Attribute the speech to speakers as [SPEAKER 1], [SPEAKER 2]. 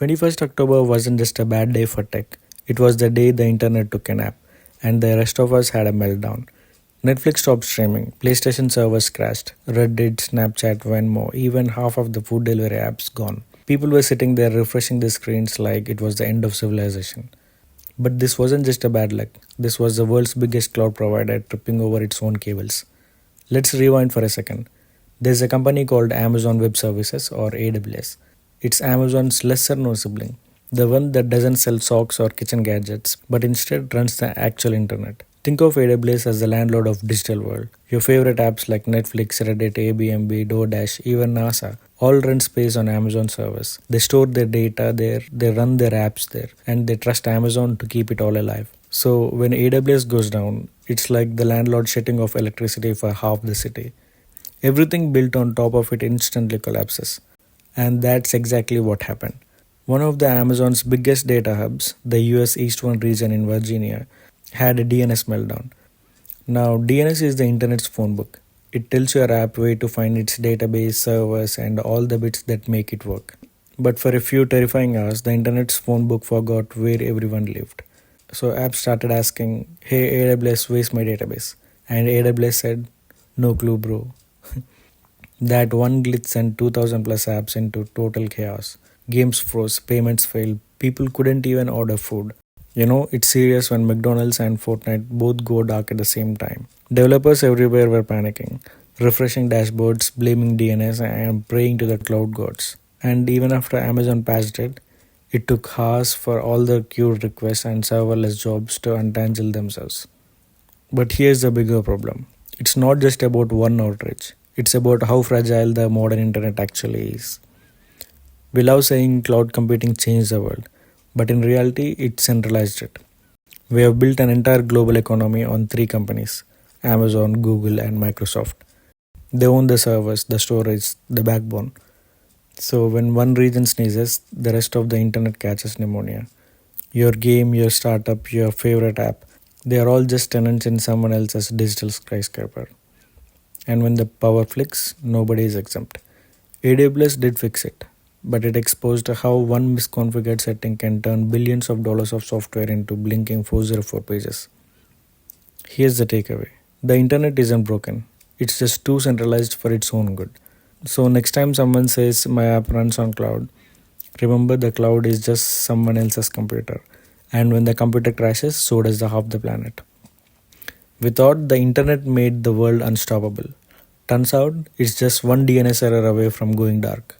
[SPEAKER 1] 21st October wasn't just a bad day for tech, it was the day the internet took a nap, and the rest of us had a meltdown. Netflix stopped streaming, PlayStation servers crashed, Reddit, Snapchat, Venmo, even half of the food delivery apps gone. People were sitting there refreshing their screens like it was the end of civilization. But this wasn't just a bad luck, this was the world's biggest cloud provider tripping over its own cables. Let's rewind for a second. There's a company called Amazon Web Services or AWS. It's Amazon's lesser known sibling, the one that doesn't sell socks or kitchen gadgets, but instead runs the actual internet. Think of AWS as the landlord of digital world. Your favorite apps like Netflix, Reddit, Airbnb, DoorDash, even NASA all run space on Amazon servers. They store their data there, they run their apps there, and they trust Amazon to keep it all alive. So when AWS goes down, it's like the landlord shutting off electricity for half the city. Everything built on top of it instantly collapses. And that's exactly what happened. One of the Amazon's biggest data hubs, the US Eastern region in Virginia, had a DNS meltdown. Now, DNS is the internet's phone book. It tells your app where to find its database, servers, and all the bits that make it work. But for a few terrifying hours, the internet's phone book forgot where everyone lived. So apps started asking, "Hey AWS, where's my database?" And AWS said, "No clue, bro." That one glitch sent 2000 plus apps into total chaos. Games froze, payments failed, people couldn't even order food. It's serious when McDonald's and Fortnite both go dark at the same time. Developers everywhere were panicking, refreshing dashboards, blaming DNS, and praying to the cloud gods. And even after Amazon patched it, it took hours for all the queued requests and serverless jobs to untangle themselves. But here's the bigger problem. It's not just about one outrage. It's about how fragile the modern internet actually is. We love saying cloud computing changed the world, but in reality, it centralized it. We have built an entire global economy on three companies: Amazon, Google, and Microsoft. They own the servers, the storage, the backbone. So when one region sneezes, the rest of the internet catches pneumonia. Your game, your startup, your favorite app, they are all just tenants in someone else's digital skyscraper. And when the power flicks, nobody is exempt. AWS did fix it, but it exposed how one misconfigured setting can turn billions of dollars of software into blinking 404 pages. Here's the takeaway. The internet isn't broken. It's just too centralized for its own good. So next time someone says my app runs on cloud, remember the cloud is just someone else's computer. And when the computer crashes, so does the half the planet. We thought the internet made the world unstoppable. Turns out it's just one DNS error away from going dark.